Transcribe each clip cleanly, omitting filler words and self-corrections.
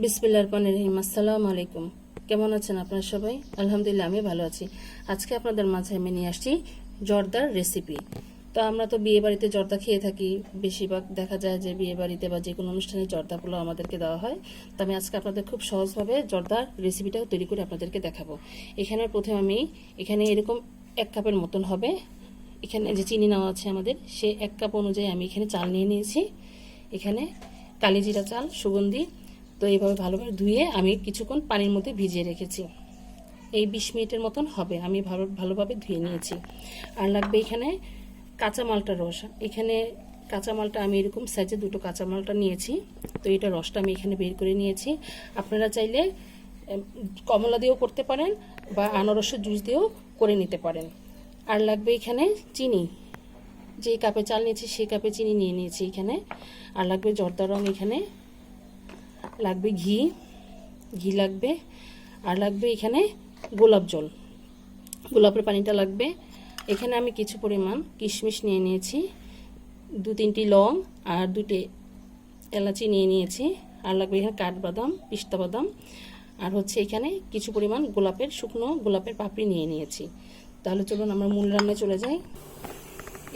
বিসমিল্লাহির রহমানির রহিম। আসসালামু আলাইকুম। কেমন আছেন আপনারা সবাই? আলহামদুলিল্লাহ আমি ভালো আছি। আজকে আপনাদের মাঝে আমি নিয়ে আসছি জর্দার রেসিপি। তো আমরা তো বিয়ে বাড়িতে জর্দা খেয়ে থাকি, বেশিরভাগ দেখা যায় যে বিয়ে বাড়িতে বা যে কোনো অনুষ্ঠানে জর্দা পোলাও আমাদেরকে দেওয়া হয়। তো আমি আজকে আপনাদের খুব সহজভাবে জর্দার রেসিপিটাও তৈরি করে আপনাদেরকে দেখাবো। এখানে প্রথমে আমি এখানে এরকম 1 কাপের মতন হবে, এখানে যে চিনি নেওয়া আছে আমাদের, সে 1 কাপ অনুযায়ী আমি এখানে চাল নিয়ে নিয়েছি। এখানে কালিজিরা চাল, সুগন্ধি। তো এইভাবে ভালোভাবে ধুয়ে আমি কিছুক্ষণ পানির মধ্যে ভিজিয়ে রেখেছি। এই 20 মিনিটের মতন হবে, আমি ভালোভাবে ধুয়ে নিয়েছি। আর লাগবে এখানে কাঁচা মালটার রস। এখানে কাঁচা মালটা আমি এরকম সাইজে 2টো কাঁচা মালটা নিয়েছি। তো এটা রসটা আমি এখানে বের করে নিয়েছি। আপনারা চাইলে কমলা দিয়েও করতে পারেন বা আনারসের জুস দিয়েও করে নিতে পারেন। আর লাগবে এখানে চিনি, যে কাপে চাল নিয়েছি সেই কাপে চিনি নিয়ে নিয়েছি এখানে। আর লাগবে জর্দা রং, এখানে লাগবে ঘি লাগবে। আর লাগবে এখানে গোলাপ জল, গোলাপের পানিটা লাগবে। এখানে আমি কিছু পরিমাণ কিশমিশ নিয়ে নিয়েছি, 2-3টি লং আর 2টি এলাচি নিয়ে নিয়েছি। আর লাগবে এখানে কাঠবাদাম, পিস্তা বাদাম। আর হচ্ছে এখানে কিছু পরিমাণ শুকনো গোলাপের পাপড়ি নিয়ে নিয়েছি। তাহলে চলুন আমরা মূল রান্নায় চলে যাই।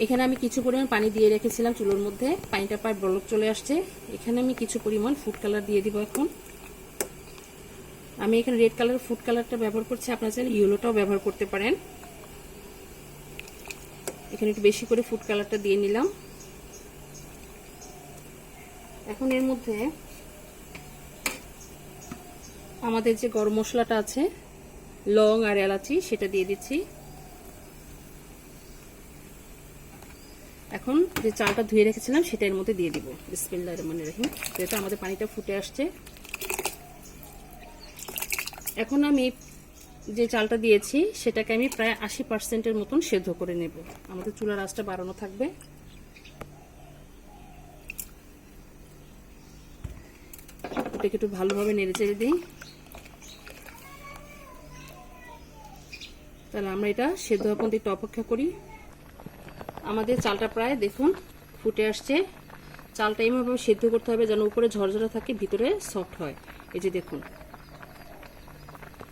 এখানে আমি কিছু পরিমাণ পানি দিয়ে রেখেছিলাম চুলোর মধ্যে, পানিটা প্রায় বলক চলে আসছে। এখানে আমি কিছু পরিমাণ ফুড কালার দিয়ে দিব। এখন আমি এখানে রেড কালার ফুড কালারটা ব্যবহার করছি, আপনারা চাইলে ইয়েলোটাও ব্যবহার করতে পারেন। এখানে একটু বেশি করে ফুড কালারটা দিয়ে নিলাম। এখন এর মধ্যে আমাদের যে গরম মশলাটা আছে, লং আর এলাচি, সেটা দিয়ে দিচ্ছি। এখন যে চালটা ধুয়ে রেখেছিলাম সেটা এর মধ্যে দিয়ে দিব। বিসমিল্লাহির রহমানির রহিম। যেটা আমাদের পানিটা ফুটে আসছে। এখন আমি যে চালটা দিয়েছি সেটাকে আমি প্রায় 80%-এর মতন সেদ্ধ করে নেব। আমাদের চুলার আঁচটা বাড়ানো থাকবে। এটাকে একটু ভালোভাবে নেড়ে চেড়ে দিই। তাহলে আমরা এটা সেদ্ধ হওয়া পর্যন্ত একটু অপেক্ষা করি। আমাদের চালটা প্রায় দেখুন ফুটে আসছে। চালটা এইভাবে সেদ্ধ করতে হবে যেন উপরে ঝরঝরা থাকে, ভিতরে সফট হয়। এই যে দেখুন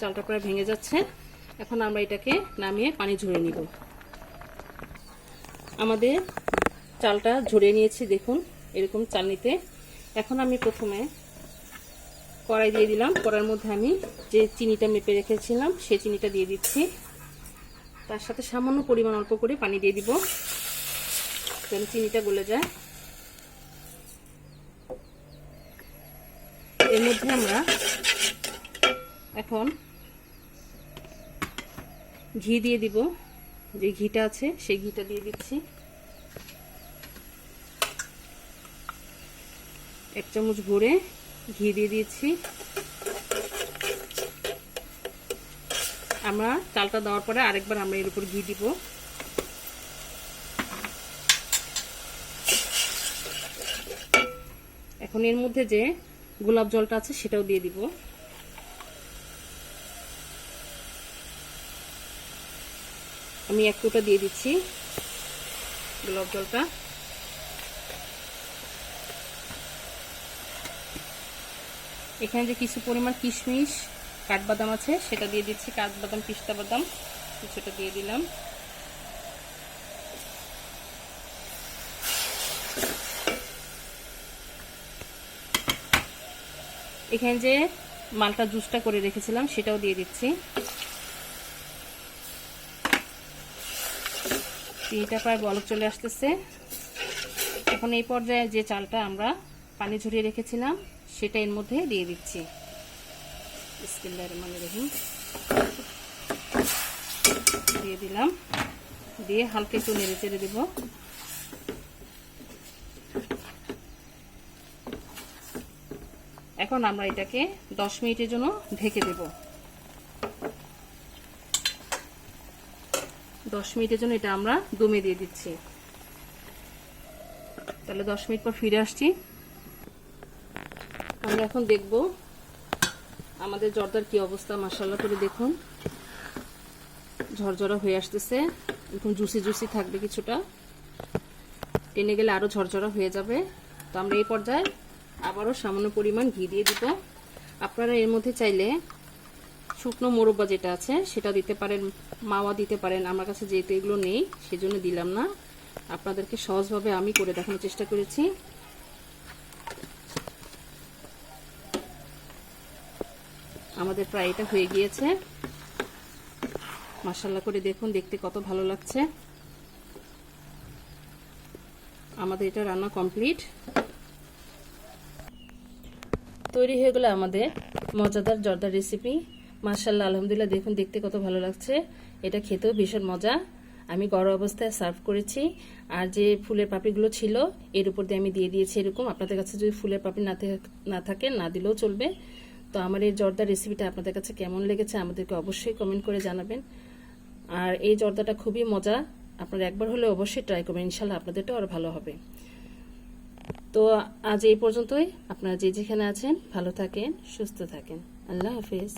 চালটা প্রায় ভেঙে যাচ্ছে। এখন আমরা এটাকে নামিয়ে পানি ঝরিয়ে নিব। আমাদের চালটা ঝরিয়ে নিয়েছি, দেখুন এরকম চাল নিতে। এখন আমি প্রথমে কড়াই দিয়ে দিলাম। কড়াইয়ের মধ্যে আমি যে চিনিটা মেপে রেখেছিলাম সেই চিনিটা দিয়ে দিচ্ছি। তার সাথে সামান্য পরিমাণ অল্প করে পানি দিয়ে দিব যেন চিনিটা গলে যায়। এর মধ্যে আমরা এখন ঘি দিয়ে দিব। যে ঘিটা আছে সেই ঘিটা দিয়ে দিচ্ছি। 1 চামচ ভরে ঘি দিয়ে দিয়েছি। আমরা চালটা দেওয়ার পরে আরেকবার আমরা এর উপর ঘি দিব। এখন এর মধ্যে যে গোলাপ জলটা আছে সেটাও দিয়ে দিব। আমি 1 কোটা দিয়ে দিচ্ছি গোলাপ জলটা। এখানে যে কিছু পরিমাণ কিশমিশ, কাঠবাদাম আছে সেটা দিয়ে দিচ্ছি। কাঠবাদাম, পিস্তা বাদাম কিছুটা দিয়ে দিলাম। এখানে যে মালটা জুসটা করে রেখেছিলাম সেটাও দিয়ে দিচ্ছি। চিনিটা প্রায় বলক চলে আসতেছে। এখন এই পর্যায়ে যে চালটা আমরা পানি ঝরিয়ে রেখেছিলাম সেটা এর মধ্যে দিয়ে দিচ্ছি। বিসমিল্লাহির রহমানির রহিম। দিয়ে দিলাম। দিয়ে হালকা একটু নেড়ে চেড়ে দেব। এখন আমরা এটাকে 10 মিনিটের জন্য ঢেকে দেব। 10 মিনিটের জন্য এটা আমরা দমে দিয়ে দিচ্ছি। তাহলে 10 মিনিট পর ফিরে আসছি। আমরা এখন দেখব আমাদের জর্দার কি অবস্থা। মাশাআল্লাহ করে দেখুন ঝরঝরা হয়ে আসতেছে। এরকম জুসি জুসি থাকবে, কিছুটা টেনে গেলে আরো ঝরঝরা হয়ে যাবে। তো আমরা এই পর্যায়ে আবারও সামান্য পরিমাণ ঘি দিয়ে দিব। আপনারা এর মধ্যে চাইলে শুকনো মোরব্বা যেটা আছে সেটা দিতে পারেন, মাওয়া দিতে পারেন। আমার কাছে যেহেতু এগুলো নেই সেজন্য দিলাম না। আপনাদেরকে সহজভাবে আমি করে দেখানোর চেষ্টা করেছি। আমাদের প্রায় এটা হয়ে গিয়েছে। মাশাআল্লাহ করে দেখুন, দেখতে কত ভালো লাগছে। আমাদের এটা রান্না কমপ্লিট। তৈরি হয়ে গেল আমাদের মজাদার জর্দার রেসিপি। মাশাআল্লাহ, আলহামদুলিল্লাহ, দেখুন দেখতে কত ভালো লাগছে। এটা খেতেও ভীষণ মজা। আমি গরম অবস্থায় সার্ভ করেছি। আর যে ফুলের পাপড়িগুলো ছিল এর উপর দিয়ে আমি দিয়ে দিয়েছি এরকম। আপনাদের কাছে যদি ফুলের পাপড়ি না থাকে না দিলেও চলবে। তো আমার এই জর্দার রেসিপিটা আপনাদের কাছে কেমন লেগেছে আমাদেরকে অবশ্যই কমেন্ট করে জানাবেন। আর এই জর্দাটা খুবই মজা, আপনারা একবার হলে অবশ্যই ট্রাই করবেন, ইনশাল্লাহ আপনাদেরটাও আরো ভালো হবে। তো আজ এই পর্যন্তই। আপনারা যে যেখানে আছেন ভালো থাকেন, সুস্থ থাকেন। আল্লাহ হাফেজ।